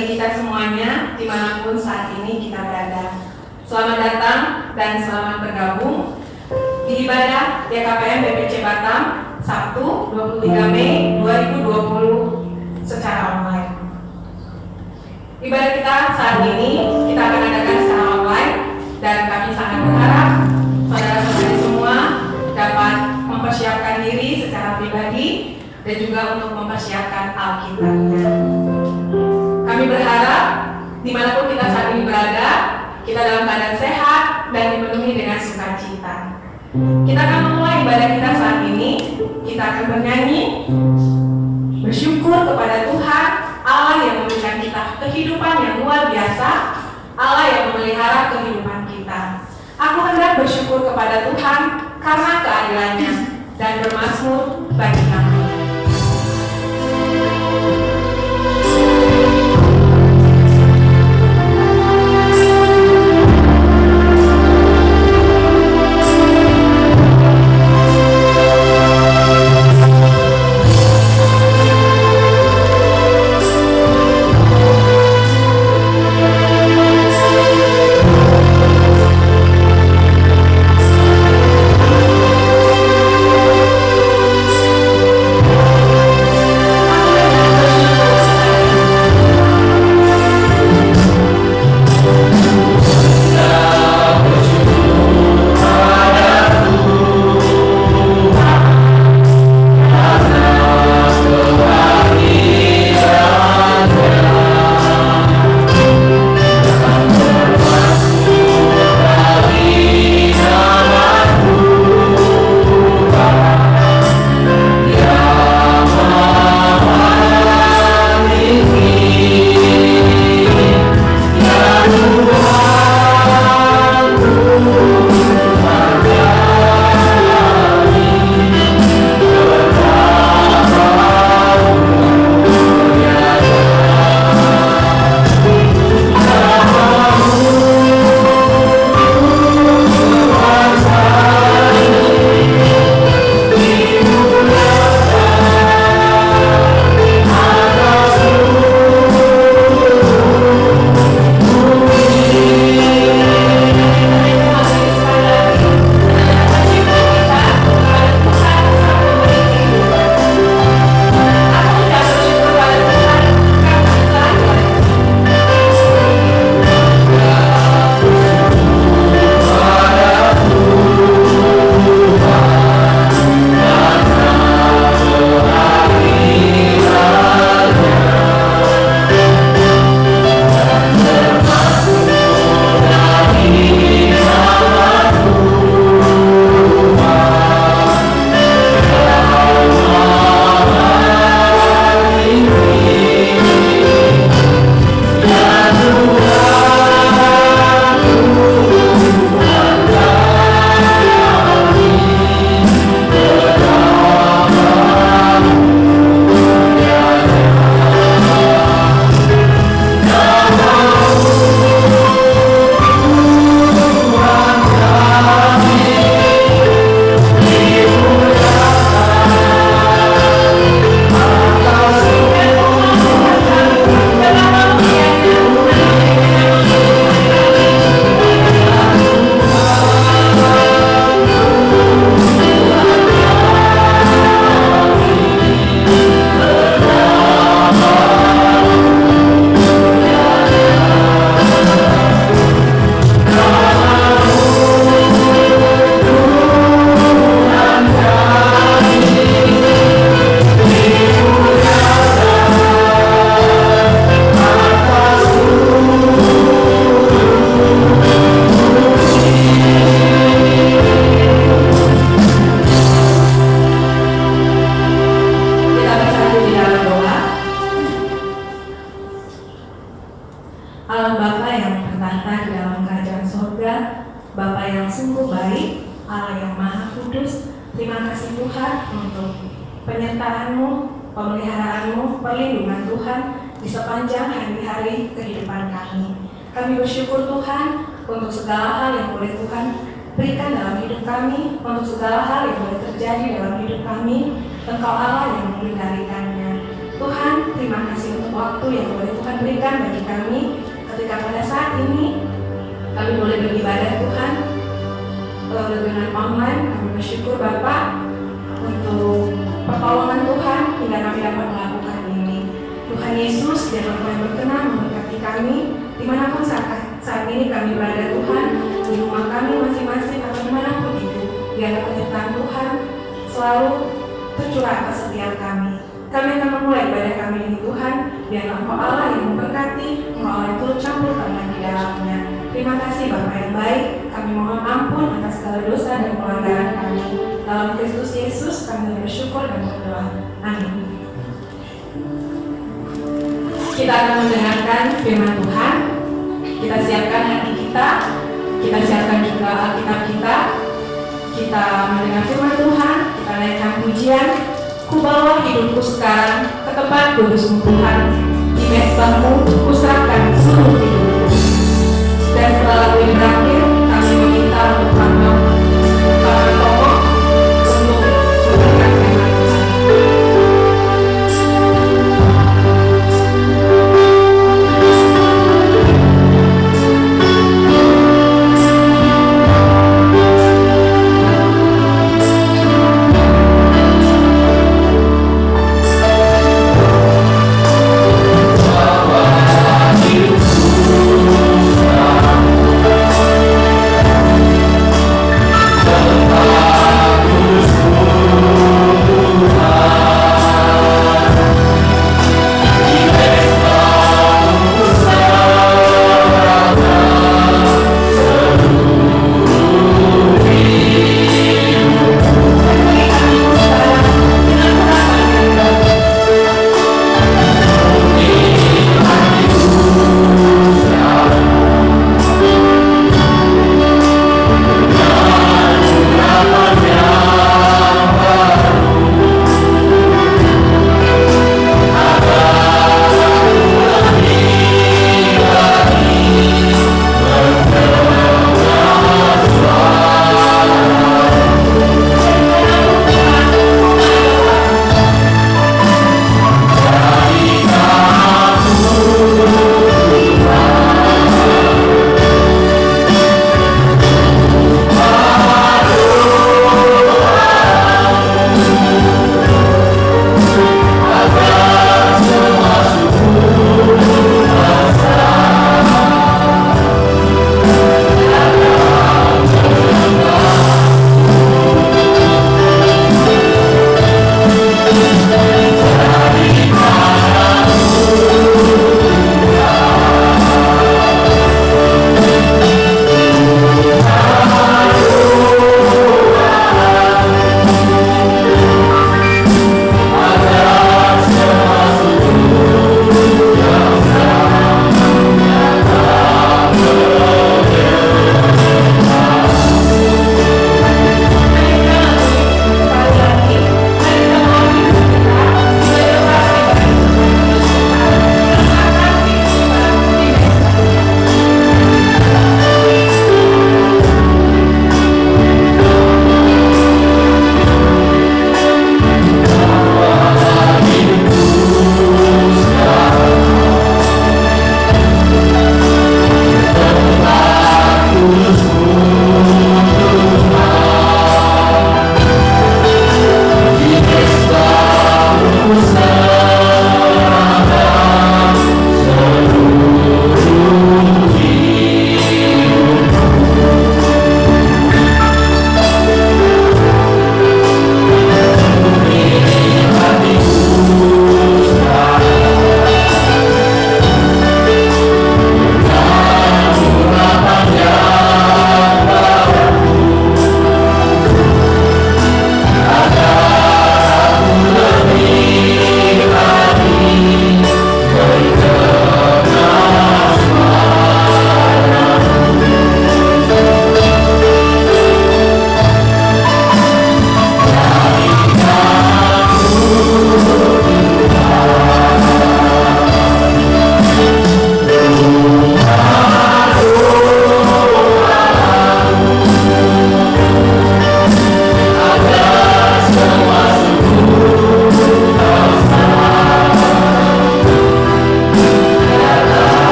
bagi kita semuanya dimanapun saat ini kita berada. Selamat datang dan selamat bergabung di ibadah YKPM BPC Batam Sabtu 23 Mei 2020 secara online. Ibadah kita saat ini kita akan adakan secara online dan kami sangat berharap saudara-saudari semua dapat mempersiapkan diri secara pribadi dan juga untuk mempersiapkan Alkitabnya. Kami berharap dimanapun kita saat ini berada, kita dalam keadaan sehat dan dipenuhi dengan sukacita. Kita akan memulai ibadah kita saat ini. Kita akan bernyanyi bersyukur kepada Tuhan Allah yang memberikan kita kehidupan yang luar biasa, Allah yang memelihara kehidupan kita. Aku hendak bersyukur kepada Tuhan karena keadilannya dan bermazmur bagi nama. Engkau Allah yang mengendalikannya. Tuhan, terima kasih untuk waktu yang boleh Tuhan Tuhan berikan bagi kami ketika pada saat ini kami boleh beribadah Tuhan dengan online. Kami bersyukur Bapa untuk pertolongan Tuhan hingga kami dapat melakukan ini. Tuhan Yesus, biar Bapa yang berkenan memberkati kami dimanapun saat ini kami berada Tuhan, di rumah kami masing-masing atau dimanapun itu. Biar penyertaan Tuhan selalu tercurah atas setiap kami. Kami akan memulai ibadah kami ini Tuhan, biar Engkau Allah yang memberkati, Engkau Allah yang turut campur tangan di dalamnya. Terima kasih Bapa yang baik, kami mohon ampun atas segala dosa dan pelanggaran kami. Dalam Kristus Yesus kami bersyukur dan berdoa. Amin. Kita akan mendengarkan firman Tuhan. Kita siapkan hati kita siapkan juga Alkitab kita. Kita mendengar firman Tuhan, kita naikkan pujian. Ku bawa hidupku sekarang ke tempat kudus-Mu Tuhan. Di mezbahmu ku serahkan seluruh hidupku. Dan setelah lagu ini berakhir, kami meminta untuk para tokoh untuk memberikan firman Tuhan. Bahwa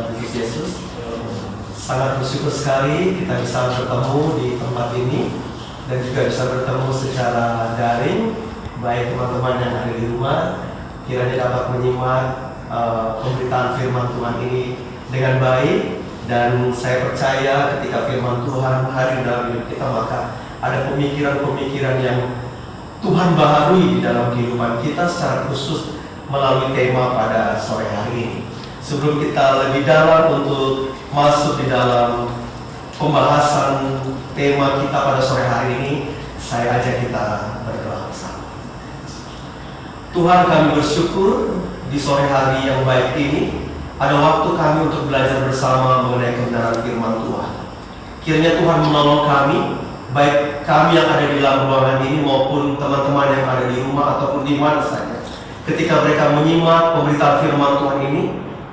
Tuhan Yesus. Sangat bersyukur sekali kita bisa bertemu di tempat ini dan juga bisa bertemu secara daring, baik teman-teman yang ada di rumah kiranya dapat menyimak pemberitaan firman Tuhan ini dengan baik. Dan saya percaya ketika firman Tuhan hadir dalam hidup kita, maka ada pemikiran-pemikiran yang Tuhan baharui di dalam kehidupan kita, secara khusus melalui tema pada sore hari ini. Sebelum kita lebih dalam untuk masuk di dalam pembahasan tema kita pada sore hari ini, saya ajak kita berdoa bersama. Tuhan, kami bersyukur di sore hari yang baik ini ada waktu kami untuk belajar bersama mengenai kebenaran firman Tuhan. Kiranya Tuhan menolong kami, baik kami yang ada di dalam ruangan ini maupun teman-teman yang ada di rumah ataupun di mana saja. Ketika mereka menyimak pemberitaan firman Tuhan ini,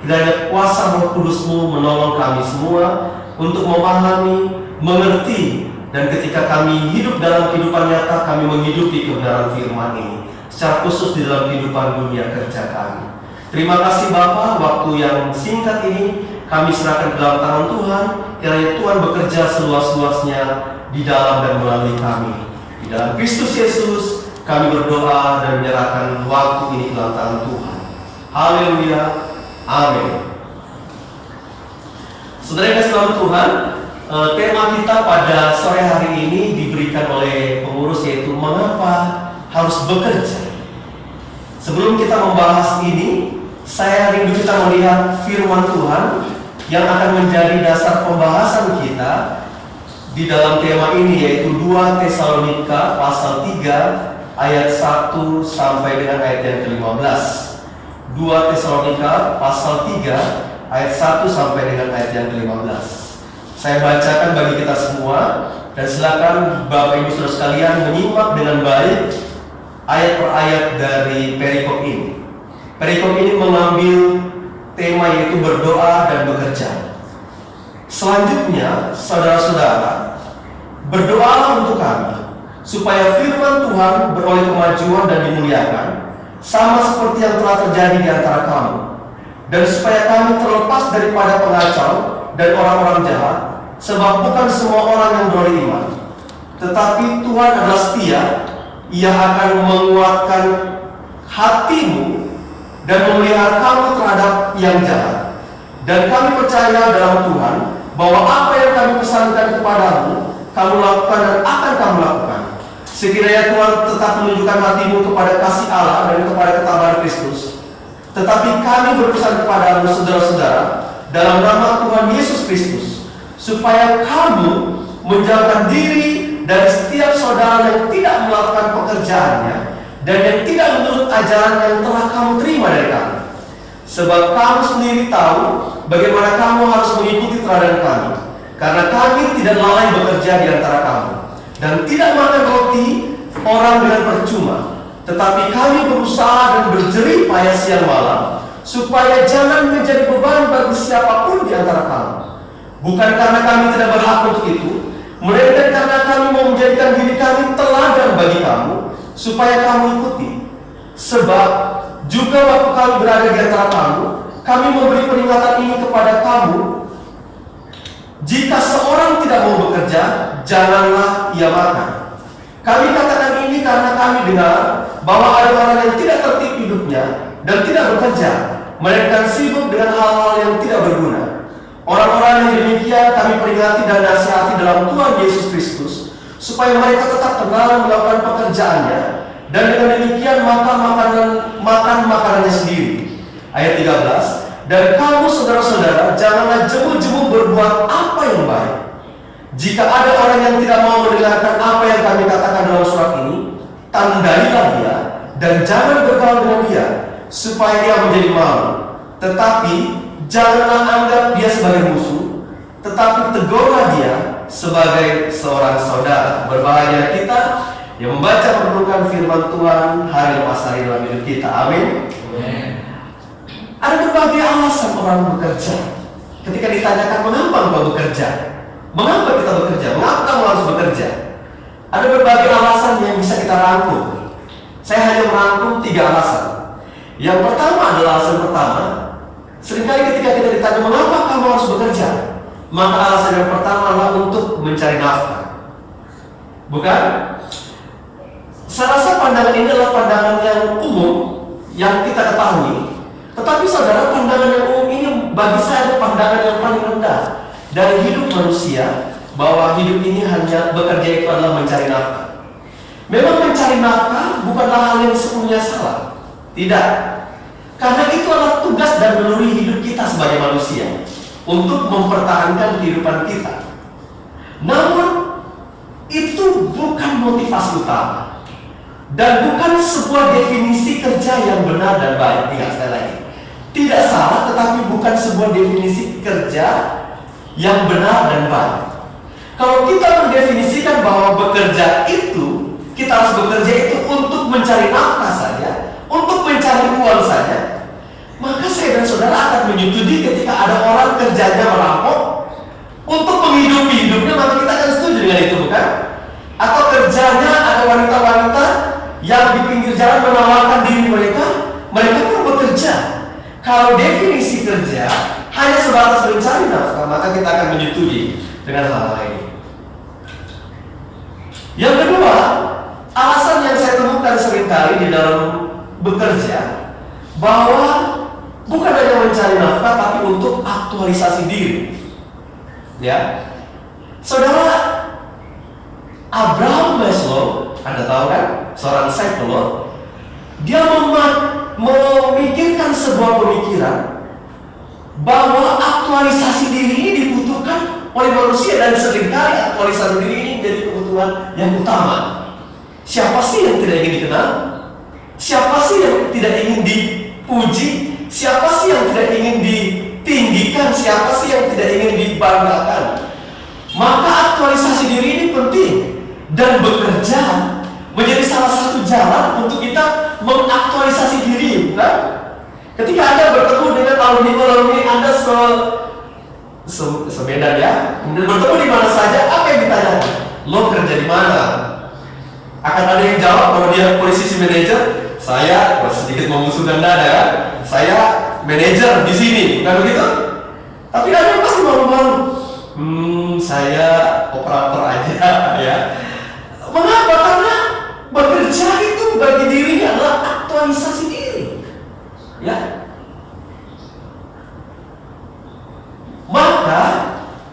kiranya kuasa Roh Kudus-Mu menolong kami semua untuk memahami, mengerti, dan ketika kami hidup dalam kehidupan nyata, kami menghidupi kebenaran firman ini, secara khusus di dalam kehidupan dunia kerja kami. Terima kasih Bapa, waktu yang singkat ini kami serahkan ke dalam tangan Tuhan. Kiranya Tuhan bekerja seluas-luasnya di dalam dan melalui kami. Di dalam Kristus Yesus kami berdoa dan menyerahkan waktu ini ke dalam tangan Tuhan. Haleluya, amin. Saudara yang kasih dalam Tuhan, tema kita pada sore hari ini diberikan oleh pengurus, yaitu mengapa harus bekerja. Sebelum kita membahas ini, saya rindu kita melihat firman Tuhan yang akan menjadi dasar pembahasan kita di dalam tema ini, yaitu 2 Tesalonika pasal 3 ayat 1 sampai dengan ayat yang ke-15. 2 Tesalonika pasal 3 ayat 1 sampai dengan ayat yang ke-15. Saya bacakan bagi kita semua, dan silakan Bapak Ibu Saudara sekalian menyimak dengan baik ayat per ayat dari perikop ini. Perikop ini mengambil tema yaitu berdoa dan bekerja. Selanjutnya, saudara-saudara, berdoalah untuk kami, supaya firman Tuhan beroleh kemajuan dan dimuliakan, sama seperti yang telah terjadi di antara kamu, dan supaya kami terlepas daripada pengacau dan orang-orang jahat, sebab bukan semua orang yang beroleh iman. Tetapi Tuhan adalah setia, Ia akan menguatkan hatimu dan memelihara kamu terhadap yang jahat. Dan kami percaya dalam Tuhan bahwa apa yang kami pesankan kepadamu, kamu lakukan dan akan kamu lakukan. Sekiranya Tuhan tetap menunjukkan hatimu kepada kasih Allah dan kepada ketabahan Kristus. Tetapi kami berpesan kepadamu, saudara-saudara, dalam nama Tuhan Yesus Kristus, supaya kamu menjauhkan diri dari setiap saudara yang tidak melakukan pekerjaannya dan yang tidak menurut ajaran yang telah kamu terima dari kami. Sebab kamu sendiri tahu bagaimana kamu harus mengikuti teladan kami, karena kami tidak lalai bekerja di antara kamu, dan tidak makan roti orang dengan percuma. Tetapi kami berusaha dan berjerih payah siang malam, supaya jangan menjadi beban bagi siapapun di antara kamu. Bukan karena kami tidak berhak untuk itu, melainkan karena kami mau menjadikan diri kami teladan bagi kamu, supaya kamu ikuti. Sebab juga waktu kami berada di antara kamu, kami memberi peringatan ini kepada kamu: jika seorang tidak mau bekerja, janganlah ia makan. Kami katakan ini karena kami dengar bahwa ada orang yang tidak tertib hidupnya dan tidak bekerja, melainkan sibuk dengan hal-hal yang tidak berguna. Orang-orang yang demikian kami peringati dan nasihati dalam Tuhan Yesus Kristus, supaya mereka tetap tenang melakukan pekerjaannya, dan dengan demikian makan makanannya sendiri. Ayat 13. Dan kamu saudara-saudara, janganlah jemu-jemu berbuat apa yang baik. Jika ada orang yang tidak mau mendengarkan apa yang kami katakan dalam surat ini, tandailah dia dan jangan bergaul dengan dia, supaya dia menjadi malu. Tetapi janganlah anggap dia sebagai musuh, tetapi tegurlah dia sebagai seorang saudara. Berbahagia kita yang membaca merenungkan firman Tuhan hari lepas hari dalam hidup kita. Amin. Ada berbagai alasan orang bekerja. Ketika ditanyakan mengapa engkau bekerja, mengapa kita bekerja, mengapa kamu harus bekerja, ada berbagai alasan yang bisa kita rangkum. Saya hanya merangkum 3 alasan. Yang pertama adalah alasan pertama, Seringkali ketika kita ditanya mengapa kamu harus bekerja, maka alasan yang pertama adalah untuk mencari nafkah. Bukan? Saya rasa pandangan ini adalah pandangan yang umum yang kita ketahui. Tetapi saudara, pandangan yang umum ini bagi saya adalah pandangan yang paling rendah dari hidup manusia, bahwa hidup ini hanya bekerja itu adalah mencari nafkah. Memang mencari nafkah bukanlah hal yang sepenuhnya salah. Tidak. Karena itu adalah tugas dan naluri hidup kita sebagai manusia untuk mempertahankan kehidupan kita. Namun itu bukan motivasi utama dan bukan sebuah definisi kerja yang benar dan baik. Ingat sekali lagi, tidak salah, tetapi bukan sebuah definisi kerja yang benar dan baik. Kalau kita mendefinisikan bahwa bekerja itu, kita harus bekerja itu untuk mencari nafkah saja, untuk mencari uang saja, maka saya dan saudara akan menyetujui ketika ada orang kerjanya merampok untuk menghidupi hidupnya, maka kita akan setuju dengan itu, bukan? Atau kerjanya ada wanita-wanita yang di pinggir jalan menawarkan diri mereka pun bekerja. Kalau definisi kerja hanya sebatas mencari nafkah, maka kita akan menyetujui dengan hal-hal ini. Yang kedua, alasan yang saya temukan seringkali di dalam bekerja, bahwa bukan hanya mencari nafkah, tapi untuk aktualisasi diri. Ya, saudara, Abraham Maslow, Anda tahu kan, seorang psikolog, dia memikirkan sebuah pemikiran bahwa aktualisasi diri ini dibutuhkan oleh manusia, dan seringkali aktualisasi diri ini menjadi kebutuhan yang utama. Siapa sih yang tidak ingin dikenal? Siapa sih yang tidak ingin dipuji? Siapa sih yang tidak ingin ditinggikan? Siapa sih yang tidak ingin dibanggakan? Maka aktualisasi diri ini penting, dan bekerja menjadi salah satu jalan untuk kita mengaktualisasi diri, bukan? Ketika Anda bertemu dengan alumni Anda semedan ya, bertemu di mana saja, apa yang ditanya? Lo kerja di mana? Akan ada yang jawab, kalau dia posisi manajer, saya sedikit memusuhkan Anda ya, saya manajer di sini, bukan begitu? Tapi ada yang pasti malu-malu. Saya operator aja ya. Mengapa? Karena bekerja itu bagi dirinya adalah aktualisasi diri. Ya. Maka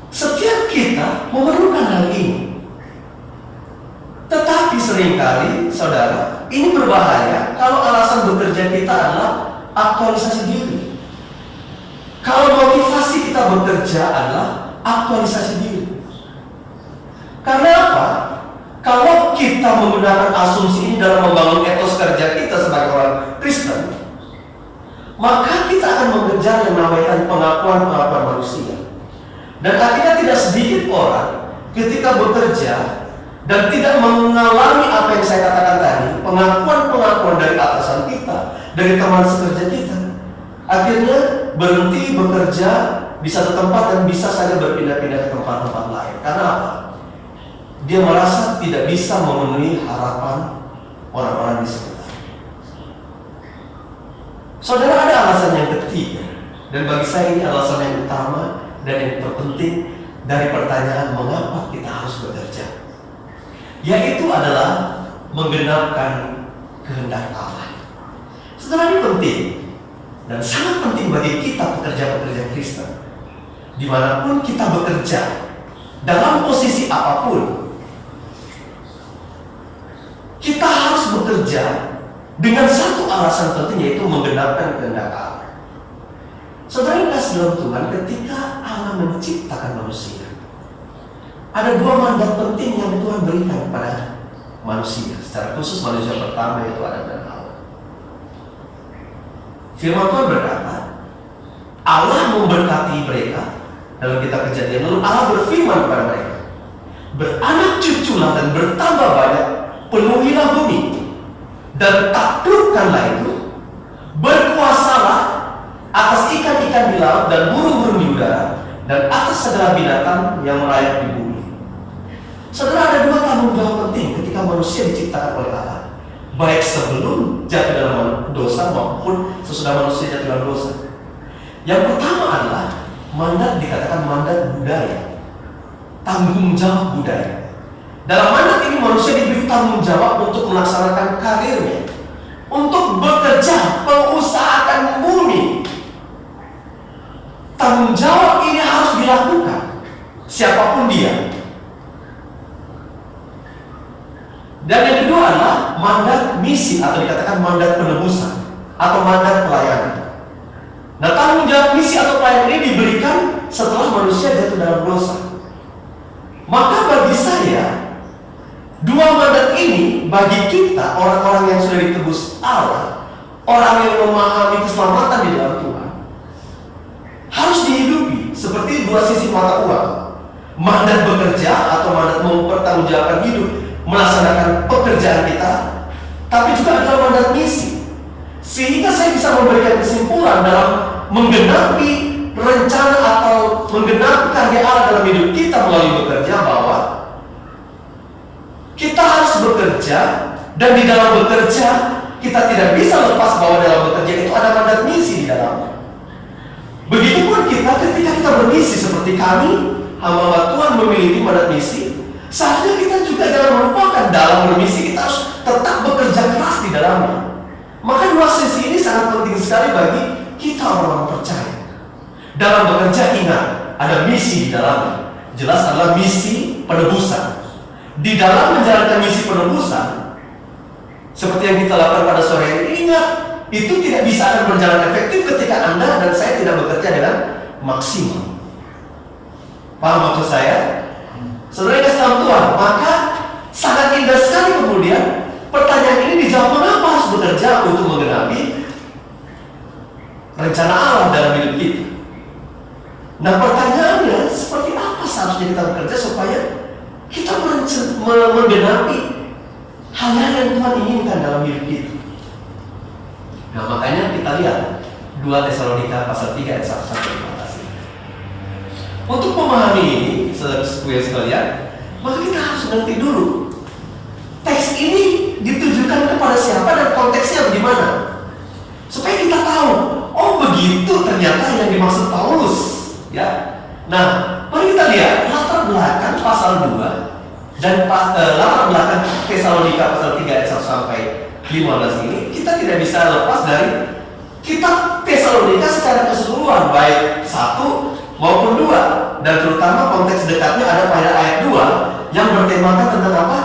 setiap kita memerlukan hal ini. Tetapi seringkali, saudara, ini berbahaya kalau alasan bekerja kita adalah aktualisasi diri. Kalau motivasi kita bekerja adalah aktualisasi diri. Karena apa? Kalau kita menggunakan asumsi ini dalam membangun etos kerja kita sebagai orang Kristen, maka kita akan mengejar yang namanya pengakuan-pengakuan manusia. Dan akhirnya tidak sedikit orang ketika bekerja dan tidak mengalami apa yang saya katakan tadi, pengakuan-pengakuan dari atasan kita, dari teman sekerja kita, akhirnya berhenti bekerja di satu tempat dan bisa saja berpindah-pindah ke tempat-tempat lain. Karena apa? Dia merasa tidak bisa memenuhi harapan orang-orang di sekitar. Saudara, ada alasan yang ketiga, dan bagi saya ini alasan yang utama dan yang terpenting dari pertanyaan mengapa kita harus bekerja, yaitu adalah menggenapkan kehendak Allah. Saudara, ini penting dan sangat penting bagi kita pekerja-pekerja Kristen. Dimanapun kita bekerja, dalam posisi apapun, kita harus bekerja dengan satu alasan penting, yaitu menggenapkan kehendak Allah. Saudara yang kasih dalam Tuhan, ketika Allah menciptakan manusia, ada dua mandat penting yang Tuhan berikan kepada manusia, secara khusus manusia pertama, yaitu Adam dan Hawa. Firman Tuhan berkata, Allah memberkati mereka dalam kitab Kejadian, lalu Allah berfirman kepada mereka, beranak cuculah dan bertambah banyak, penuhilah bumi dan taklukkanlah itu, berkuasalah atas ikan-ikan di laut dan burung-burung di udara, dan atas segala binatang yang merayap di bumi. Saudara, ada dua tanggung jawab penting ketika manusia diciptakan oleh Allah, baik sebelum jatuh dalam dosa maupun sesudah manusia jatuh dalam dosa. Yang pertama adalah mandat, dikatakan mandat budaya, tanggung jawab budaya. Dalam mandat ini manusia diberi tanggung jawab untuk melaksanakan karirnya, untuk bekerja, mengusahakan bumi. Tanggung jawab ini harus dilakukan, siapapun dia. Dan yang kedua adalah mandat misi, atau dikatakan mandat penebusan atau mandat pelayanan. Nah, tanggung jawab misi atau pelayanan ini diberikan setelah manusia jatuh dalam dosa. Maka bagi saya, dua mandat ini bagi kita, orang-orang yang sudah ditebus Allah, orang yang memahami keselamatan di dalam Tuhan, harus dihidupi seperti dua sisi mata uang. Mandat bekerja atau mandat mempertanggungjawabkan hidup, melaksanakan pekerjaan kita, tapi juga adalah mandat misi. Sehingga saya bisa memberikan kesimpulan dalam menggenapi rencana atau menggenapi karya Allah dalam hidup kita melalui bekerja, bahwa kita harus bekerja, dan di dalam bekerja kita tidak bisa lepas bahwa dalam bekerja itu ada mandat misi di dalamnya. Begitupun kita ketika kita bermisi, seperti kami hamba Tuhan memiliki mandat misi, seharusnya kita juga jangan melupakan dalam bermisi kita harus tetap bekerja keras di dalamnya. Maka dua sisi ini sangat penting sekali bagi kita orang-orang percaya. Dalam bekerja ingat, ada misi di dalamnya. Jelas adalah misi penebusan. Di dalam menjalankan misi penebusan, seperti yang kita lakukan pada sore hari, ingat, itu tidak bisa akan berjalan efektif ketika Anda dan saya tidak bekerja dengan maksimal. Paham maksud saya? Saudara yang kasih dalam Tuhan, maka sangat indah sekali kemudian pertanyaan ini dijawab, mengapa harus bekerja untuk menggenapi rencana Allah dalam hidup kita. Nah, pertanyaannya, seperti apa seharusnya kita bekerja supaya kita menggenapi hal-hal yang Tuhan inginkan dalam hidup kita. Nah, makanya kita lihat 2 Tesalonika pasal 3 ayat 1 sampai 15. Untuk memahami ini, saudara-saudara sekalian, maka kita harus ngerti dulu teks ini ditujukan kepada siapa dan konteksnya bagaimana, supaya kita tahu, oh begitu ternyata yang dimaksud Paulus, ya. Nah, mari kita lihat latar belakang pasal 2 dan latar belakang Tesalonika pasal 3 ayat 1 sampai 15 ini. Kita tidak bisa lepas dari kitab Tesalonika secara keseluruhan, baik 1 maupun 2, dan terutama konteks dekatnya ada pada ayat 2 yang bertemakan tentang apa?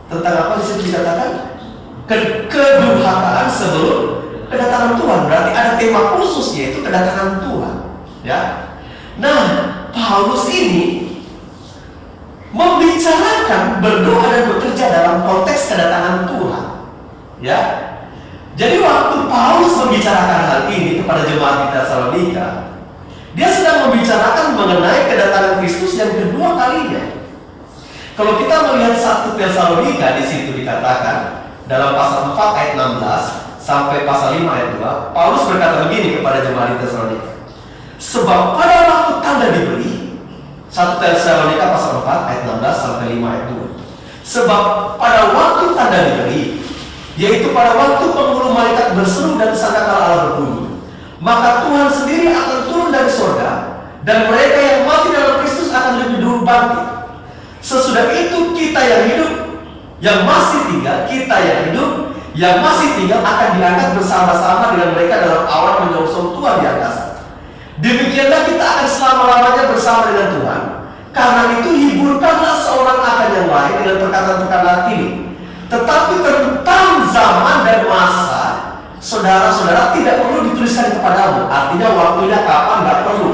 Tentang apa disini dikatakan? Kedurhakaan sebelum kedatangan Tuhan. Berarti ada tema khusus, yaitu kedatangan Tuhan, ya. Nah, Paulus ini membicarakan berdoa dan bekerja dalam konteks kedatangan Tuhan, ya. Jadi waktu Paulus membicarakan hal ini kepada jemaat di Tesalonika, dia sedang membicarakan mengenai kedatangan Kristus yang kedua kalinya. Kalau kita melihat 1 Tesalonika, di situ dikatakan dalam pasal 4 ayat 16 sampai pasal 5 ayat 2, Paulus berkata begini kepada jemaat di Tesalonika. Sebab pada waktu tanda diberi, 1 Tesalonika pasal 4 ayat 16 sampai 5 ayat 2. Sebab pada waktu tanda diberi, yaitu pada waktu penghulu malaikat berseru dan sangkakala Allah berbunyi, maka Tuhan sendiri akan turun dari surga, dan mereka yang mati dalam Kristus akan lebih dulu bangkit. Sesudah itu kita yang hidup, yang masih tinggal, kita yang hidup, yang masih tinggal akan diangkat bersama-sama dengan mereka dalam awan menyongsong Tuhan di angkasa. Demikianlah kita akan selama-lamanya bersama dengan Tuhan. Karena itu hiburkanlah seorang akan yang lain dengan perkataan-perkataan ini. Tetapi tentang zaman dan masa, saudara-saudara tidak perlu dituliskan kepadamu. Artinya waktunya kapan nggak perlu.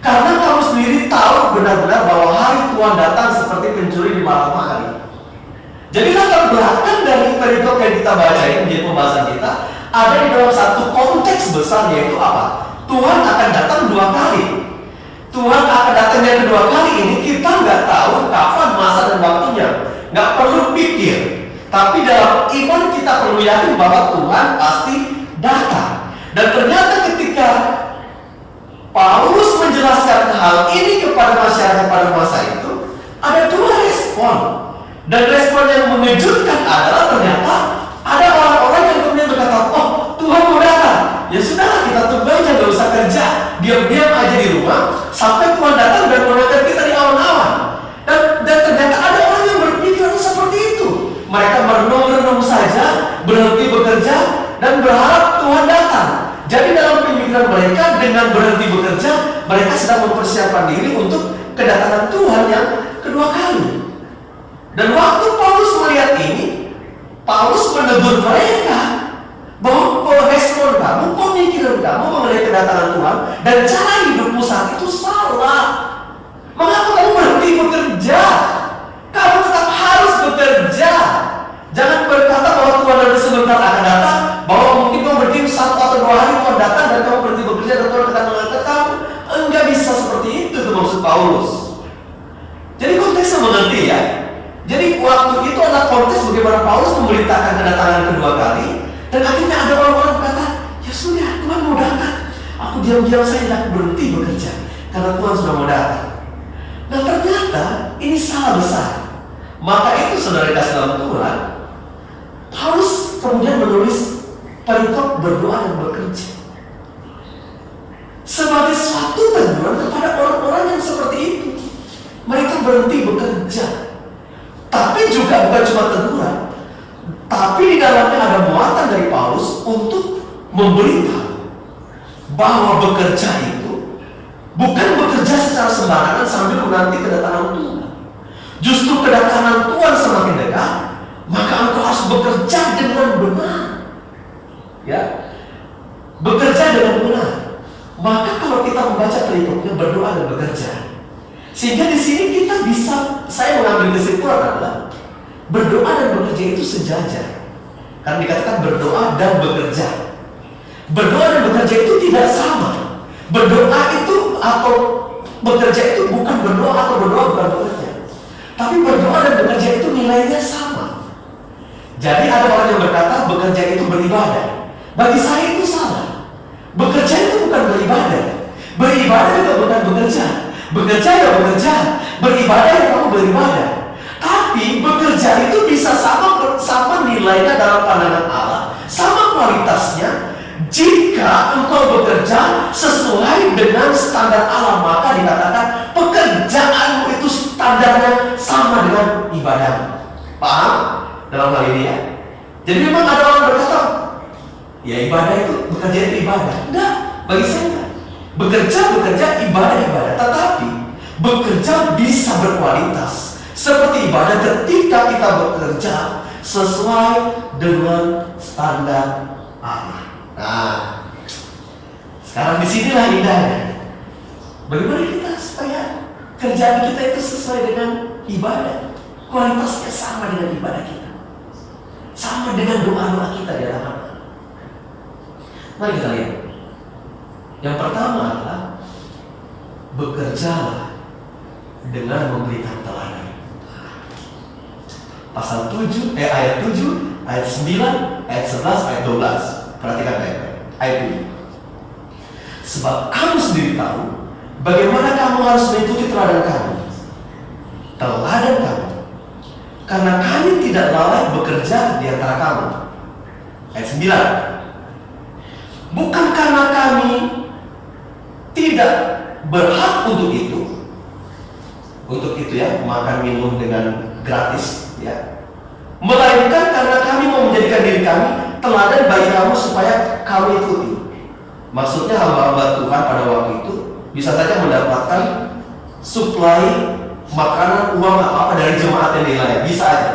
Karena kamu sendiri tahu benar-benar bahwa hari Tuhan datang seperti pencuri di malam hari. Jadi latar belakang dari perikop yang kita baca ini menjadi pembahasan kita ada di dalam satu konteks besar, yaitu apa? Tuhan akan datang 2 kali. Tuhan akan datang yang kedua kali ini kita nggak tahu kapan masa dan waktunya, nggak perlu pikir. Tapi dalam iman kita perlu yakin bahwa Tuhan pasti datang. Dan ternyata ketika Paulus menjelaskan hal ini kepada masyarakat pada masa itu, ada 2 respon. Dan respon yang mengejutkan adalah ternyata ada orang-orang yang kemudian berkata, oh Tuhan mau datang, ya sudah kita tunggu aja, gak usah kerja. mereka sedang mempersiapkan diri untuk kedatangan Tuhan yang kedua kali. Dan waktu Paulus melihat ini, Paulus menegur mereka bahwa respon kamu, pemikiran kamu mengenai kedatangan Tuhan dan cara hidupmu saat itu salah. Mengapa kamu berhenti bekerja? Kamu tetap harus bekerja. Jangan berkata bahwa Tuhan nanti sebentar akan datang, bahwa mungkin kamu berhenti 1 atau 2 hari Tuhan datang dan kamu berhenti bekerja dan Tuhan akan mengangkat kamu. Enggak bisa seperti itu maksud Paulus. Jadi konteksnya mengerti ya. Jadi waktu itu adalah konteks bagaimana Paulus memberitakan kedatangan kedua kali, dan akhirnya ada orang-orang berkata, ya sudah Tuhan mau datang. Aku diam-diam saja tidak berhenti bekerja karena Tuhan sudah mau datang. Nah ternyata ini salah besar. Maka itu saudara kasih dalam Tuhan, Paulus kemudian menulis perikop berdoa dan bekerja sebagai suatu teguran kepada orang-orang yang seperti itu. Mereka berhenti bekerja. Tapi juga bukan cuma teguran, tapi di dalamnya ada muatan dari Paulus untuk memberitahu bahwa bekerja itu bukan bekerja secara sembarangan sambil menanti kedatangan Tuhan. Justru kedatangan Tuhan semakin dekat, maka engkau harus bekerja dengan benar. Ya, bekerja dengan benar. Maka kalau kita membaca perikopnya berdoa dan bekerja, sehingga di sini kita bisa, saya mengambil kesimpulan adalah berdoa dan bekerja itu sejajar. Karena dikatakan berdoa dan bekerja. Berdoa dan bekerja itu tidak sama. Berdoa itu atau bekerja itu bukan berdoa atau berdoa bukan bekerja. Tapi berdoa dan bekerja itu nilainya sama. Jadi ada orang yang berkata bekerja itu beribadah. Bagi saya itu salah. Bekerja itu bukan beribadah. Beribadah juga bukan bekerja. Bekerja ya bekerja, beribadah ya kamu beribadah. Tapi bekerja itu bisa sama nilainya dalam pandangan Allah, sama kualitasnya. Jika engkau bekerja sesuai dengan standar Allah, maka dikatakan pekerjaanmu itu standarnya sama dengan ibadah. Paham? Dalam hal ini ya. Jadi memang ada orang berkata, ya ibadah itu, bekerja itu ibadah. Enggak, bagi saya enggak. Bekerja, ibadah. Tetapi bekerja bisa berkualitas seperti ibadah ketika kita bekerja sesuai dengan standar Allah. Nah, sekarang disinilah indahnya. Bagaimana kita supaya kerjaan kita itu sesuai dengan ibadah, kualitasnya sama dengan ibadah kita, sama dengan doa-doa kita di hadapan Allah. Mari kita lihat. Yang pertama adalah bekerjalah dengan memberikan teladan. Pasal 7, ayat 7, ayat 9, ayat 11, ayat 12. Perhatikan baik-baik. Ayat ini. Sebab kamu sendiri tahu bagaimana kamu harus mengikuti teladan kami. Teladan kami. Karena kami tidak lalai bekerja di antara kamu. Ayat 9. Bukan karena kami tidak berhak untuk itu ya, makan minum dengan gratis ya, melainkan karena kami mau menjadikan diri kami teladan bagi kamu supaya kamu ikuti. Maksudnya hamba-hamba Tuhan pada waktu itu bisa saja mendapatkan suplai makanan, uang apa dari jemaat yang lain, bisa aja.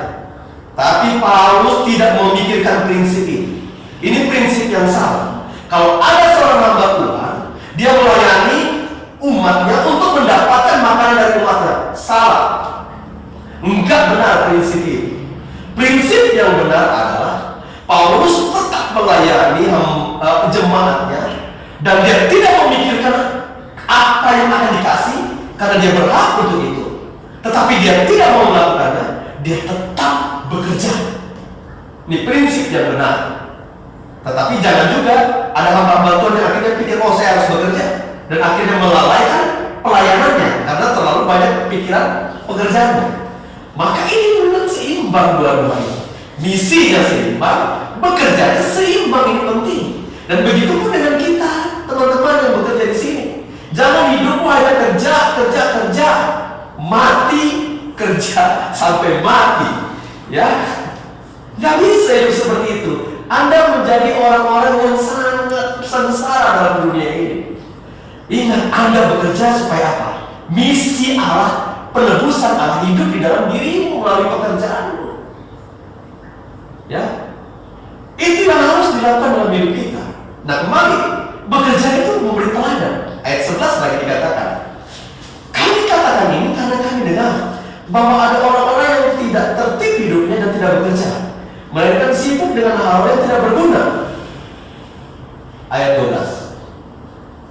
Tapi Paulus tidak memikirkan prinsip ini. Ini prinsip yang salah. Kalau ada seorang hamba Tuhan, dia melayani umatnya untuk mendapatkan makanan dari umatnya. Salah. Enggak benar prinsip ini. Prinsip yang benar adalah Paulus tetap melayani jemaatnya dan dia tidak memikirkan apa yang akan dikasih karena dia berhak untuk itu. Tetapi dia tidak mau melakukannya, dia tetap bekerja. Ini prinsip yang benar. Tetapi jangan juga ada hamba-hamba Tuhan yang akhirnya pikir, oh saya harus bekerja, dan akhirnya melalaikan pelayanannya karena terlalu banyak pikiran pekerjaannya. Maka ini benar seimbang dua-duanya. Misinya seimbang, bekerjanya seimbang, ini penting. Dan begitu pun dengan kita, teman-teman yang bekerja di sini. Jangan hidupmu hanya kerja, mati kerja sampai mati. Ya, nggak bisa hidup seperti itu. Anda menjadi orang-orang yang sangat sengsara dalam dunia ini. Ingat, Anda bekerja supaya apa? Misi Allah, penebusan Allah hidup di dalam dirimu melalui pekerjaanmu. Ya, itu yang harus dilakukan dalam hidup kita. Nah, kembali, bekerja itu memberi teladan. Ayat 11 lagi dikatakan, kami katakan ini karena kami dengar bahwa ada orang-orang yang tidak tertib hidupnya dan tidak bekerja, melainkan sibuk dengan hal yang tidak berguna. Ayat 12,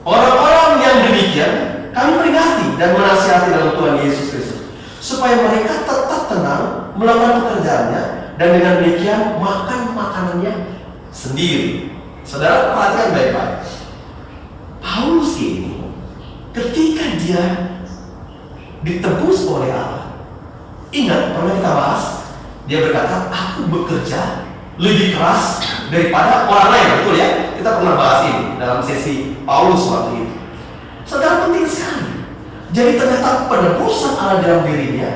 orang-orang yang demikian kami peringati dan menasihati dalam Tuhan Yesus Kristus, supaya mereka tetap tenang melakukan pekerjaannya, dan dengan demikian makan makanannya sendiri. Saudara, perhatikan baik-baik. Paulus ini ketika dia ditebus oleh Allah, ingat pernah kita bahas, dia berkata, aku bekerja lebih keras daripada orang lain, betul ya? Kita pernah bahas ini dalam sesi Paulus waktu itu. Saudara, penting sekali. Jadi ternyata penebusan Allah dalam dirinya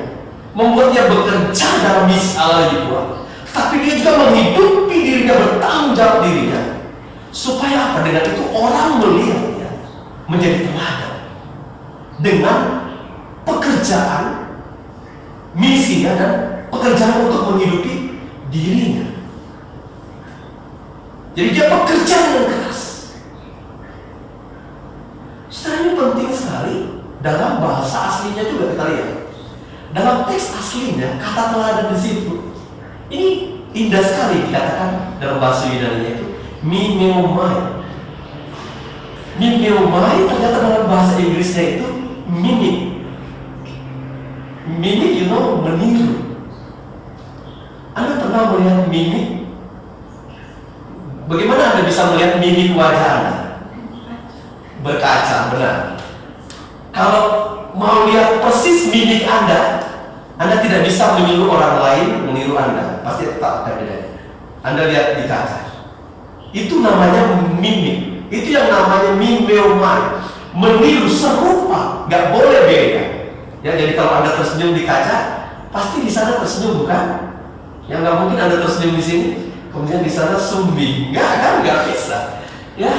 membuat dia bekerja dalam misi Allah di luar. Tapi dia juga menghidupi dirinya, bertanggung jawab dirinya. Supaya apa? Dengan itu orang melihat dia menjadi teladan dengan pekerjaan, misinya dan pekerjaan untuk menghidupi dirinya. Jadi dia bekerja dengan keras. Setelah ini penting sekali dalam bahasa aslinya juga kita lihat. Dalam teks aslinya kata teladan di situ ini indah sekali dikatakan dalam bahasa Yunani itu mimeomai. Mimeomai ternyata dalam bahasa Inggrisnya itu mimik. Mimik, meniru. Anda pernah melihat mimik? Bagaimana Anda bisa melihat mimik wajah Anda? Berkaca, benar. Kalau mau lihat persis mimik Anda tidak bisa meniru orang lain meniru Anda. Pasti tetap akan beda. Anda lihat di kaca. Itu namanya mimik. Itu yang namanya mimeomai. Meniru, serupa, nggak boleh beda. Ya, jadi kalau Anda tersenyum di kaca, pasti di sana tersenyum, bukan? Yang nggak mungkin Anda tersenyum di sini, kemudian di sana sumbing. Nggak bisa. Ya,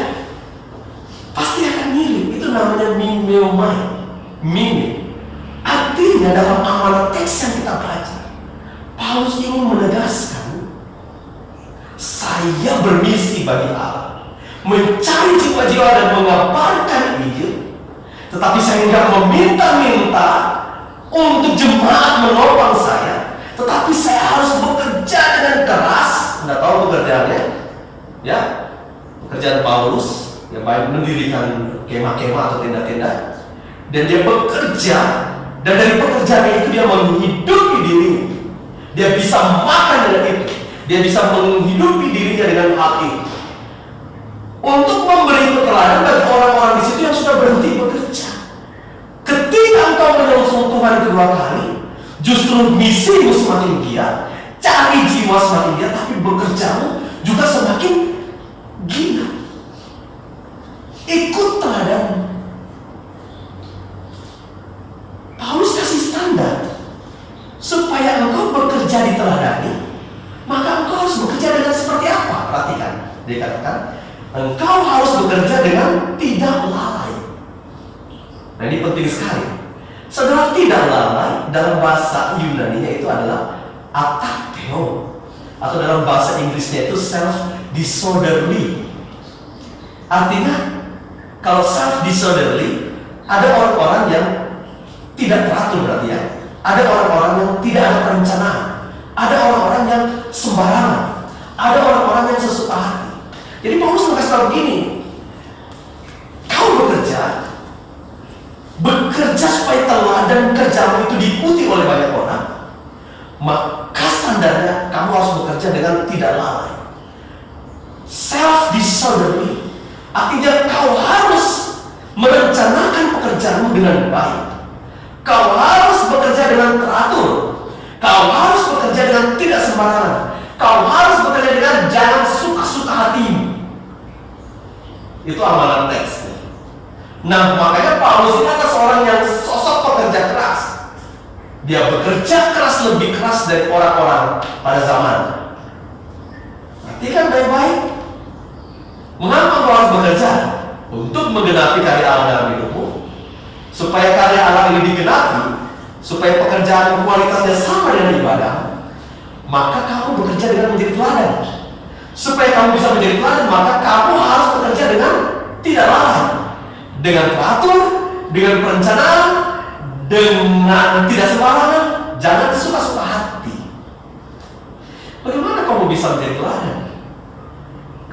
pasti akan mirip. Itu namanya mimeomai. Mimik. Artinya dalam amanat teks yang kita baca, Paulus ingin menegaskan, saya bermisi bagi Allah, mencari jiwa-jiwa dan mengabarkan Injil. Tetapi saya nggak meminta-minta untuk jemaat menopang saya, tetapi saya harus bekerja dengan keras. Anda tahu pekerjaannya, ya, pekerjaan Paulus yang baik mendirikan kemah-kemah atau tenda-tenda, dan dia bekerja, dan dari pekerjaannya itu dia menghidupi dirinya. Dia bisa makan dengan itu, dia bisa menghidupi dirinya dengan hal itu, untuk memberi teladan bagi orang-orang di situ yang sudah berhenti bekerja. Ketika engkau menyeru Tuhan kedua kali, justru misimu semakin giat, cari jiwa semakin giat, tapi bekerjamu juga semakin gila. Ikut teladan. Paulus kasih standar supaya engkau bekerja diteladani, maka engkau harus bekerja dengan seperti apa? Perhatikan, dikatakan engkau harus bekerja dengan tidak lalai. Nah, ini penting sekali. Saudara, tidak lalai dalam bahasa Yunani-nya itu adalah atateo, atau dalam bahasa Inggrisnya itu self-disorderly. Artinya, kalau self-disorderly, ada orang-orang yang tidak teratur, berarti ya. Ada orang-orang yang tidak ada perencanaan. Ada orang-orang yang sembarangan. Ada orang-orang yang sesuka hati. Jadi Paulus berkata tahu begini, kau bekerja supaya teladan kerjamu itu diikuti oleh banyak orang, maka standarnya kamu harus bekerja dengan tidak lalai. Self-disorderly, artinya kau harus merencanakan pekerjaanmu dengan baik. Kau harus bekerja dengan teratur. Kau harus bekerja dengan tidak sembarangan. Kau harus bekerja dengan jangan suka-suka hatimu. Itu amalan teks. Nah, makanya Paulus ini adalah seorang yang sosok pekerja keras. Dia bekerja keras, lebih keras dari orang-orang pada zaman. Perhatikan baik-baik. Mengapa kau harus bekerja? Untuk menggenapi karya Allah dalam hidupmu. supaya karya Allah ini digenapi, supaya pekerjaan kualitasnya sama dengan ibadah, maka kamu bekerja dengan menjadi teladan. Supaya kamu bisa menjadi teladan, maka kamu harus bekerja dengan tidak lalai, dengan teratur, dengan perencanaan, dengan tidak sembarangan. Jangan suka-suka hati. Bagaimana kamu bisa menjadi teladan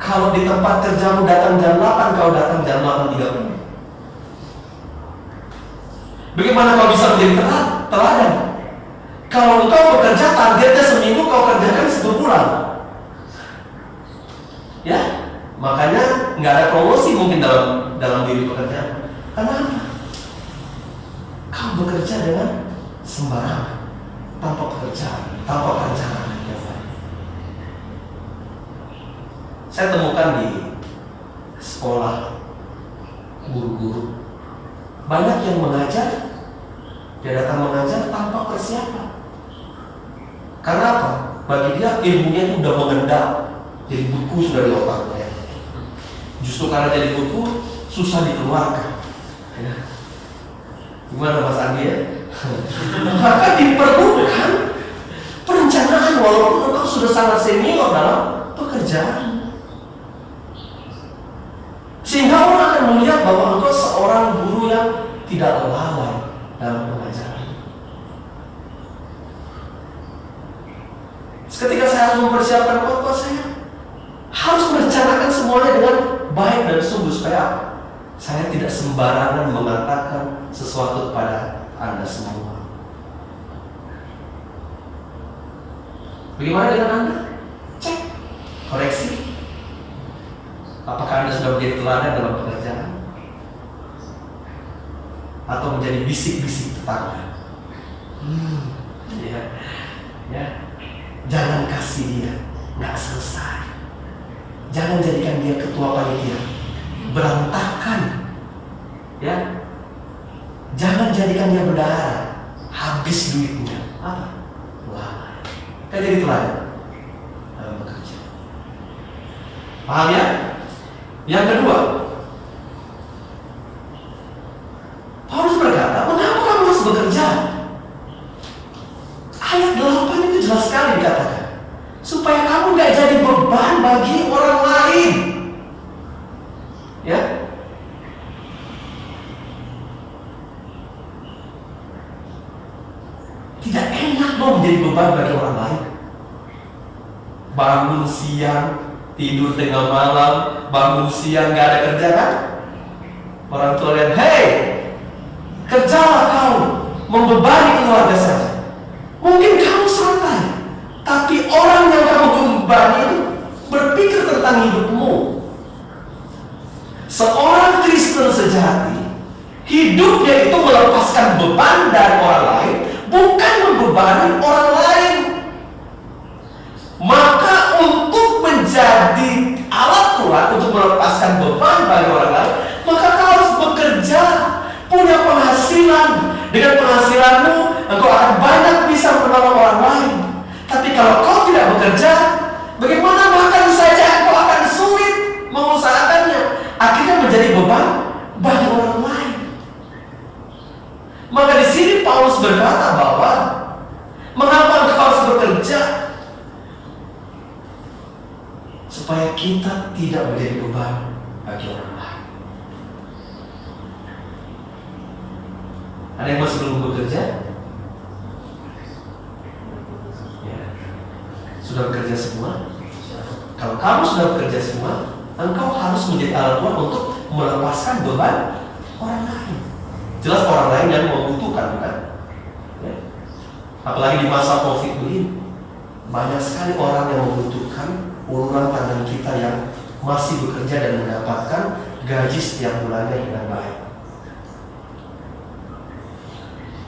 kalau di tempat kerjamu datang jam 8, kau datang jam 8.30? Bagaimana kau bisa menjadi teladan kalau engkau bekerja targetnya seminggu, kau kerjakan 1 bulan? Ya, makanya nggak ada promosi mungkin dalam diri pekerjaan. Kenapa? Kau bekerja dengan sembarangan, tanpa pekerjaan, tanpa perencanaan. Saya temukan di sekolah guru-guru banyak yang mengajar, dia datang mengajar tanpa persiapan. Karena apa? Bagi dia ilmunya itu udah mengendap, jadi buku sudah di otaknya. Justru karena jadi buku susah dikeluarkan. Ya. Gimana Mas Andi ya? Maka diperlukan perencanaan walaupun engkau sudah sangat senior dalam pekerjaan. Sehingga orang akan melihat bahwa engkau seorang guru yang tidak lalai dalam pengajaran. Ketika saya harus mempersiapkan khotbah, saya harus merencanakan semuanya dengan baik dan sungguh supaya saya tidak sembarangan mengatakan sesuatu kepada Anda semua. Bagaimana dengan Anda? Cek, koreksi. Apakah Anda sudah menjadi teladan dalam pekerjaan? Atau menjadi bisik-bisik tetangga? Ya. Jangan kasih dia nggak selesai. Jangan jadikan dia ketua panitia berantakan. Ya. Jangan jadikan dia bendahara habis duitnya. Apa? Wah, kan jadi teladan dalam bekerja. Paham ya? Yang kedua, Paulus berkata, mengapa kamu harus bekerja? Ayat 8 itu jelas sekali dikatakan, supaya kamu gak jadi beban bagi orang lain. Ya, tidak enak loh menjadi beban bagi orang lain. Bangun siang, tidur tengah malam, bangun siang gak ada kerja kan? Orang tua lihat, hei, kerjalah kau, membebani keluarga saja. Mungkin kamu santai, tapi orang yang kamu bebani itu berpikir tentang hidupmu. Seorang Kristen sejati, hidupnya itu melepaskan beban dari orang lain, bukan membebani orang lain. Maka untuk menjadi alat Tuhan untuk melepaskan beban bagi orang lain, maka kau harus bekerja, punya penghasilan. Dengan penghasilanmu, engkau akan banyak bisa menolong orang lain. Tapi kalau kau tidak bekerja, bagaimana makan saja engkau akan sulit mengusahakannya. Akhirnya menjadi beban bagi orang lain. Maka di sini Paulus berkata bahwa mengapa engkau harus bekerja? Supaya kita tidak menjadi beban bagi orang lain. Ada yang masih belum bekerja? Ya. Sudah bekerja semua? Kalau kamu sudah bekerja semua, engkau harus menjadi alat Tuhan untuk melepaskan beban orang lain. Jelas orang lain yang membutuhkan, bukan? Ya. Apalagi di masa COVID ini, banyak sekali orang yang membutuhkan uluran tangan kita yang masih bekerja dan mendapatkan gaji setiap bulannya dengan baik.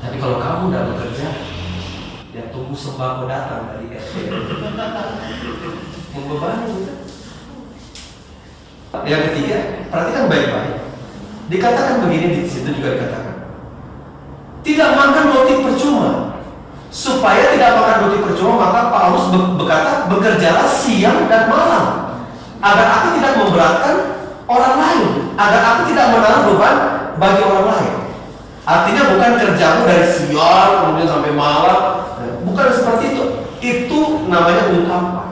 Tapi kalau kamu tidak bekerja, ya tunggu sembako datang dari RT. Membebani kita. Yang ketiga, perhatikan baik-baik. Dikatakan begini, di situ juga dikatakan, tidak makan roti percuma. Supaya tidak makan roti percuma, maka Paulus berkata, bekerjalah siang dan malam, agar aku tidak memberatkan orang lain, agar aku tidak menaruh beban bagi orang lain. Artinya bukan kerjamu dari siang kemudian sampai malam, bukan seperti itu. Itu namanya ungkapan.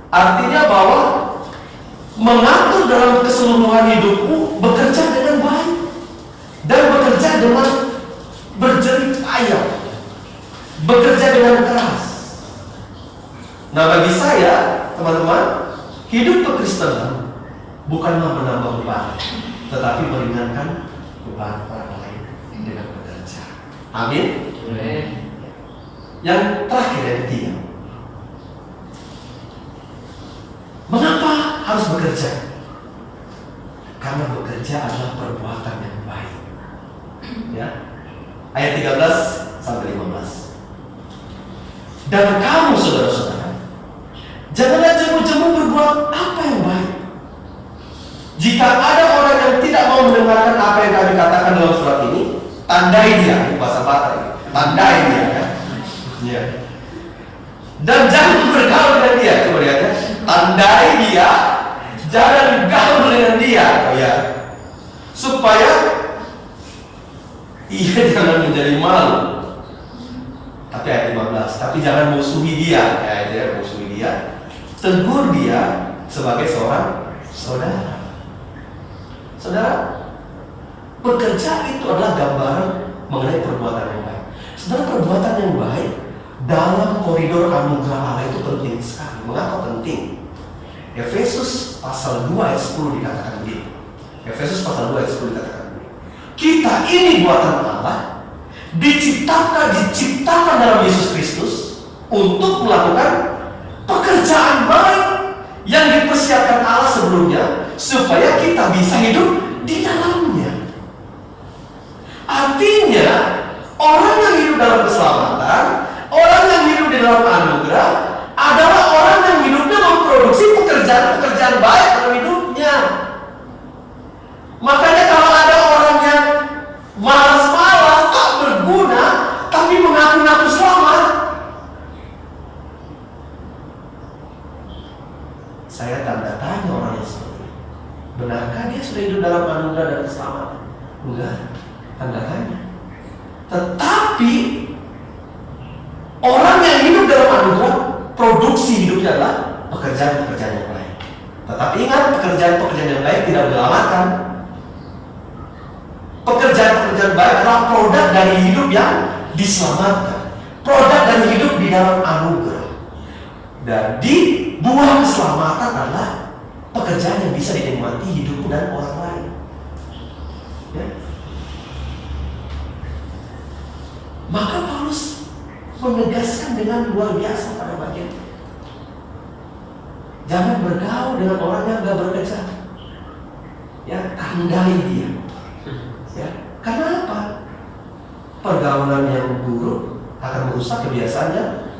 Artinya bahwa mengatur dalam keseluruhan hidupmu, bekerja dengan baik dan bekerja dengan berjerih payah, bekerja dengan keras. Nah, bagi saya, teman-teman, hidup berkristenan bukanlah menambah beban, tetapi meringankan beban orang lain dengan bekerja. Amin. Yang terakhir, yang ketiga, mengapa harus bekerja? Karena bekerja adalah perbuatan yang baik. Ya. Ayat 13 sampai 15. Dan kamu, saudara-saudara, janganlah jemu-jemu berbuat apa yang baik. Jika ada orang yang tidak mau mendengarkan apa yang kami katakan dalam surat ini, tandai dia, ini bahasa Batak ini, tandai dia, ya. Ya. Dan jangan bergaul dengan dia, coba lihat ya. Tandai dia, jangan bergaul dengan dia, ya. Supaya ia jangan menjadi malu. Tapi ayat 15, tapi jangan musuhi dia, ya, musuhi dia. Tegur dia sebagai seorang saudara. Saudara, bekerja itu adalah gambaran mengenai perbuatan yang baik. Saudara, perbuatan yang baik dalam koridor anugerah Allah itu penting sekali. Mengapa penting? Efesus pasal 2 ayat 10 dikatakan begini. Efesus pasal 2 ayat 10 dikatakan begini. Kita ini buatan Allah, diciptakan dalam Yesus Kristus untuk melakukan pekerjaan baik yang dipersiapkan Allah sebelumnya, supaya kita bisa hidup di dalamnya. Artinya, orang yang hidup dalam keselamatan, orang yang hidup di dalam anugerah, adalah orang yang hidupnya memproduksi pekerjaan-pekerjaan baik dalam hidupnya. Makanya kalau ada orang yang malas-malas, tak berguna, tapi mengaku-ngaku selamat, saya tanda tanya orang yang seperti itu. Benarkah dia sudah hidup dalam anugerah dan keselamatan? Enggak, tanda tanya. Tetapi orang yang hidup dalam anugerah, produksi hidupnya adalah pekerjaan-pekerjaan yang baik. Tetapi ingat, pekerjaan-pekerjaan yang baik tidak menyelamatkan. Pekerjaan-pekerjaan baik adalah produk dari hidup yang diselamatkan, produk dari hidup di dalam anugerah. Jadi buah keselamatan adalah pekerjaan yang bisa dinikmati hidupmu dan orang lain. Ya. Maka Paulus menegaskan dengan luar biasa pada bagian ini. Jangan bergaul dengan orang yang gak bekerja. Ya, tandai dia. Ya, karena apa? Pergaulan yang buruk akan merusak kebiasaannya.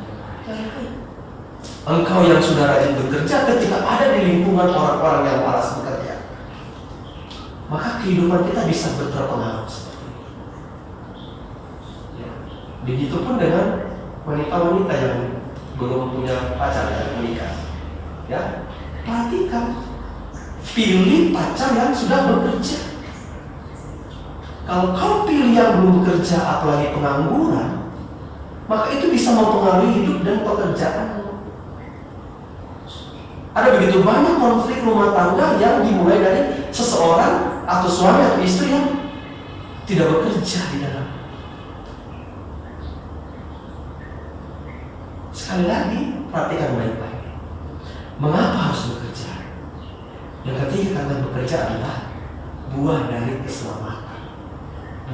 Engkau yang sudah rajin bekerja, ketika ada di lingkungan orang-orang yang malas bekerja, maka kehidupan kita bisa berpengaruh seperti itu. Ya. Begitupun dengan wanita-wanita yang belum punya pacar dan menikah. Ya, perhatikan, pilih pacar yang sudah bekerja. Kalau kau pilih yang belum bekerja, apalagi pengangguran, maka itu bisa mempengaruhi hidup dan pekerjaanmu. Ada begitu banyak konflik rumah tangga yang dimulai dari seseorang atau suami atau istri yang tidak bekerja di dalam. Sekali lagi, perhatikan baik-baik. Mengapa harus bekerja? Yang ketiga, karena bekerja adalah buah dari keselamatan,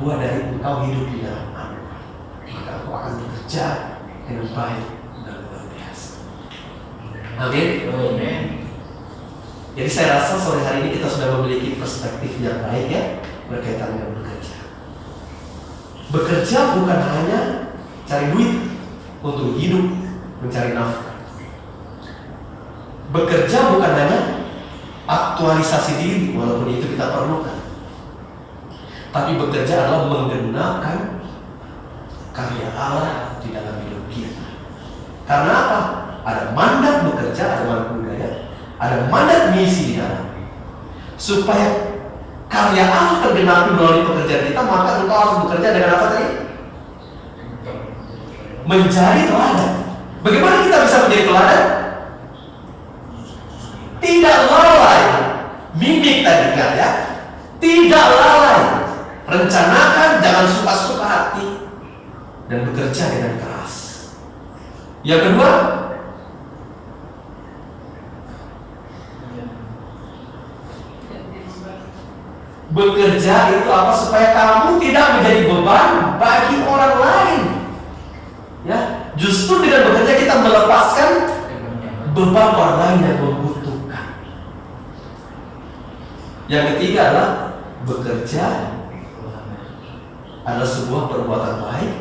buah dari engkau hidup di dalam anugerah. Maka engkau akan bekerja dengan baik dan luar biasa. Amin. Jadi saya rasa sore hari ini kita sudah memiliki perspektif yang baik ya berkaitan dengan bekerja. Bekerja bukan hanya cari duit untuk hidup, mencari nafkah. Bekerja bukan hanya aktualisasi diri, walaupun itu kita perlukan. Tapi bekerja adalah menggenapkan karya Allah di dalam hidup kita. Karena apa? Ada mandat bekerja, ada mandat budaya, ada mandat misi di dalam. Supaya karya Allah tergenapi melalui pekerjaan kita, maka engkau harus bekerja dengan apa tadi? Menjadi teladan. Bagaimana kita bisa menjadi teladan? Tidak lalai, mimik tadi kan ya. Tidak lalai, rencanakan, jangan suka-suka hati, dan bekerja dengan keras. Yang kedua, bekerja itu apa? Supaya kamu tidak menjadi beban bagi orang lain. Ya, justru dengan bekerja kita melepaskan beban orang lain yang membutuhkan. Yang ketiga adalah bekerja adalah sebuah perbuatan baik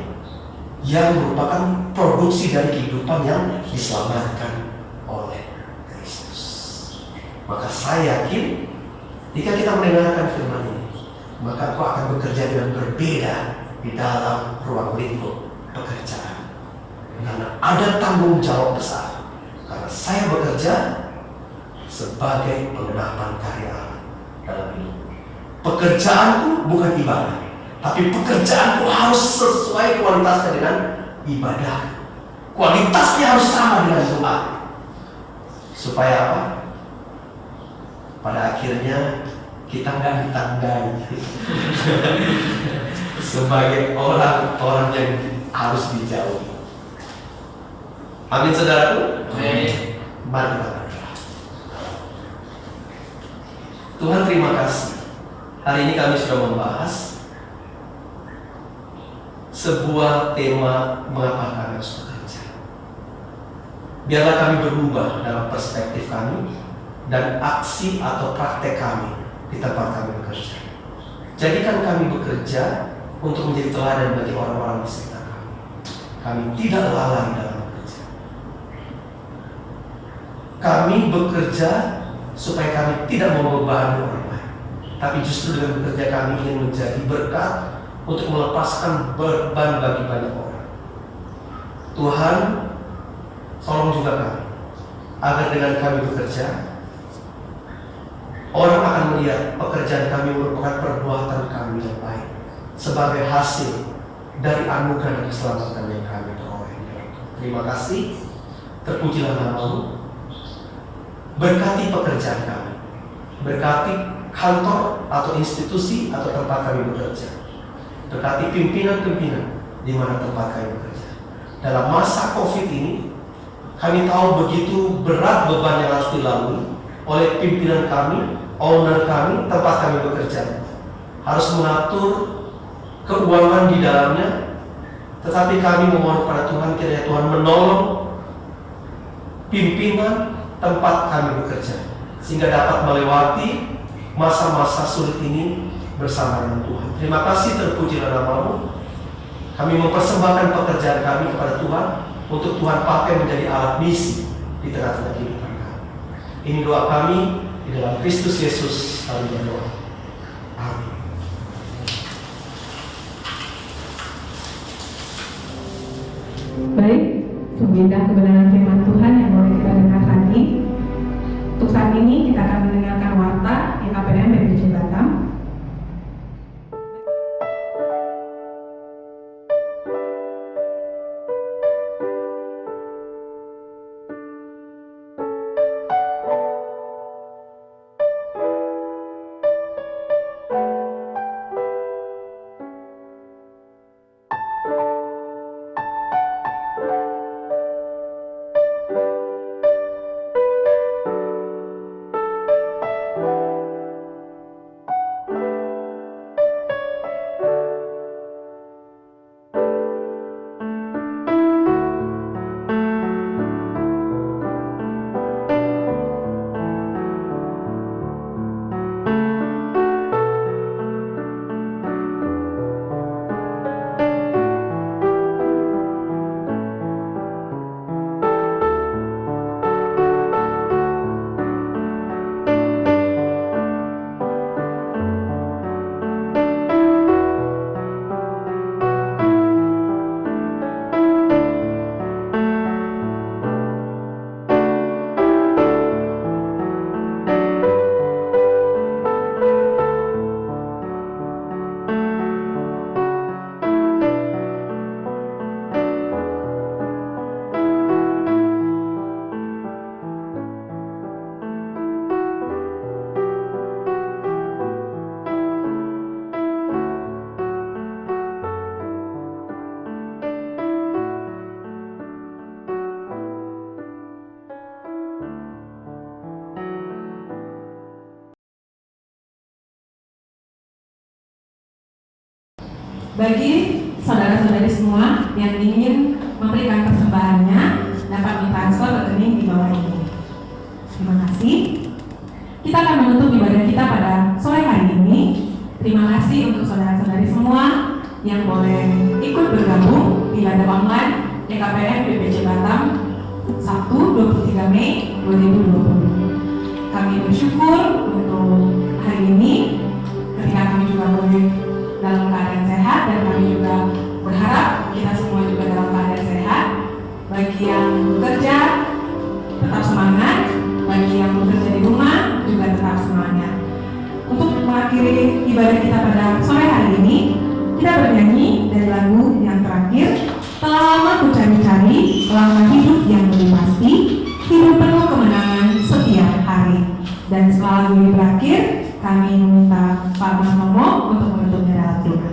yang merupakan produksi dari kehidupan yang diselamatkan oleh Kristus. Maka saya yakin jika kita mendengarkan firman ini, maka kau akan bekerja dengan berbeda di dalam ruang lingkup pekerjaan. Karena ada tanggung jawab besar. Karena saya bekerja sebagai penggenapan karya Allah dalam hidup. Pekerjaanku bukan ibadah, tapi pekerjaanku harus sesuai kualitasnya dengan ibadah. Kualitasnya harus sama dengan doa. Supaya apa? Pada akhirnya kita nggak ditandai sebagai orang-orang yang harus dijauhi. Amin, saudaraku. Amin. Mari kita berdoa. Tuhan, terima kasih. Hari ini kami sudah membahas sebuah tema mengapa kami harus bekerja. Biarlah kami berubah dalam perspektif kami dan aksi atau praktek kami di tempat kami bekerja. Jadikan kami bekerja untuk menjadi teladan bagi orang-orang di sekitar kami. Kami tidak lalai dalam bekerja. Kami bekerja supaya kami tidak membebani orang lain, tapi justru dengan bekerja kami ingin menjadi berkat untuk melepaskan beban bagi banyak orang. Tuhan, tolong juga kami agar dengan kami bekerja, orang akan melihat pekerjaan kami merupakan perbuatan kami yang baik sebagai hasil dari anugerah dan keselamatan yang kami peroleh. Terima kasih, terpujilah nama-Mu. Berkati pekerjaan kami, berkati kantor atau institusi atau tempat kami bekerja, berkati pimpinan-pimpinan di mana tempat kami bekerja. Dalam masa COVID ini, kami tahu begitu berat beban yang harus dilalui oleh pimpinan kami, owner kami, tempat kami bekerja, harus mengatur keuangan di dalamnya. Tetapi kami memohon kepada Tuhan, kiranya Tuhan menolong pimpinan tempat kami bekerja sehingga dapat melewati masa-masa sulit ini bersama dengan Tuhan. Terima kasih, terpujilah nama-Mu. Kami mempersembahkan pekerjaan kami kepada Tuhan untuk Tuhan pakai menjadi alat misi di tengah-tengah kehidupan kami. Ini doa kami di dalam Kristus Yesus kami berdoa. Amin. Baik, sembindah kebenaran firman Tuhan yang boleh kita dengarkan ini. Untuk saat ini kita akan mendengarkan warta YKPM BPC Batam. Bagi saudara-saudari semua yang ingin memberikan persembahannya dapat ditransfer rekening di bawah ini. Terima kasih. Kita akan menutup ibadah kita pada sore hari ini. Terima kasih untuk saudara-saudari semua yang boleh ikut bergabung di ibadah online EKPM BPC Batam Sabtu 23 Mei 2020. Kami bersyukur untuk hari ini ketika kami juga boleh dalam keadaan sehat, dan kami juga berharap kita semua juga dalam keadaan sehat. Bagi yang bekerja tetap semangat, bagi yang bekerja di rumah juga tetap semangat. Untuk mengakhiri ibadah kita pada sore hari ini, kita bernyanyi dari lagu yang terakhir, Telah lama ku cari-cari langkah hidup yang lebih pasti, hidup penuh kemenangan setiap hari. Dan setelah lagu ini berakhir, kami meminta Pak Mas Nomo untuk menutupnya dalam doa.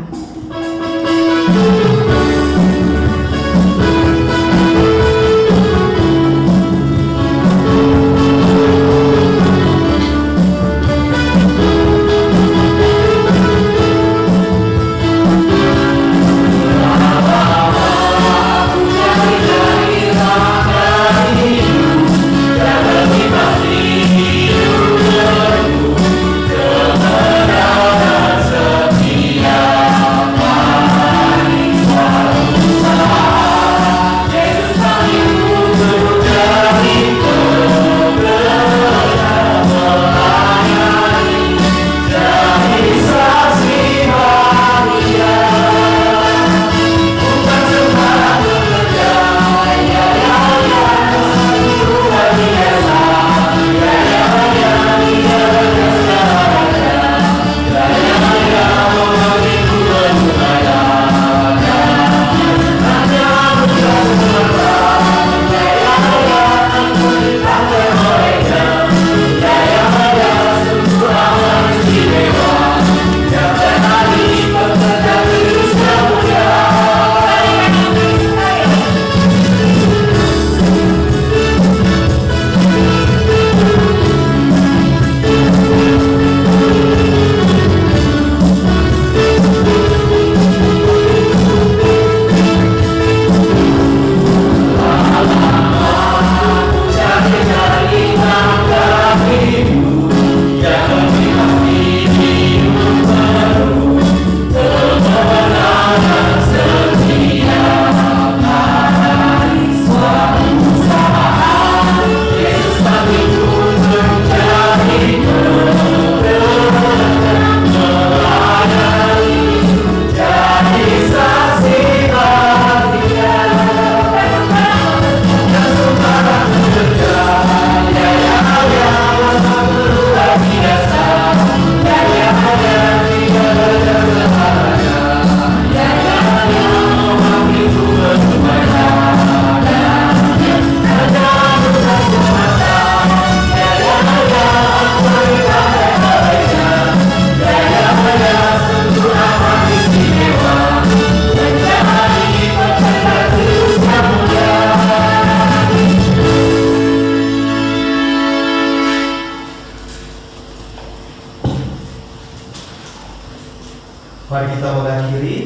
Mari kita mengakhiri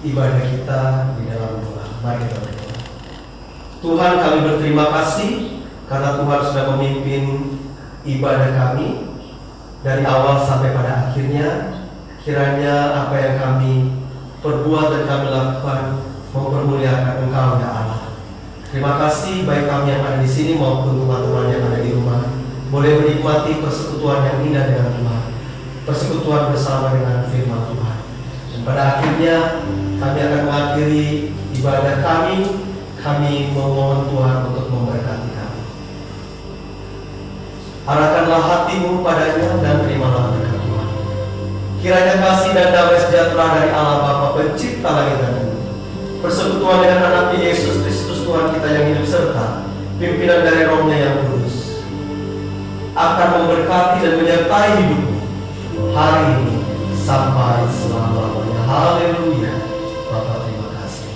ibadah kita di dalam doa. Mari kita berdoa. Tuhan, kami berterima kasih karena Tuhan sudah memimpin ibadah kami dari awal sampai pada akhirnya. Kiranya apa yang kami perbuat dan kami lakukan mempermuliakan Engkau ya Allah. Terima kasih baik kami yang ada di sini maupun teman-teman yang ada di rumah boleh menikmati persekutuan yang indah dengan Tuhan, persekutuan bersama dengan firman Tuhan. Dan pada akhirnya kami akan mengakhiri ibadah kami. Kami memohon Tuhan untuk memberkati kami. Arahkanlah hatimu padanya dan terimalah berkat Tuhan. Kiranya kasih dan damai sejahtera dari Allah Bapa Pencipta langit dan bumi, persekutuan dengan anaknya Yesus Kristus Tuhan kita yang hidup, serta pimpinan dari Roh-Nya yang kudus akan memberkati dan menyertai hidupmu hari ini sampai selama-lamanya. Haleluya. Bapa, terima kasih.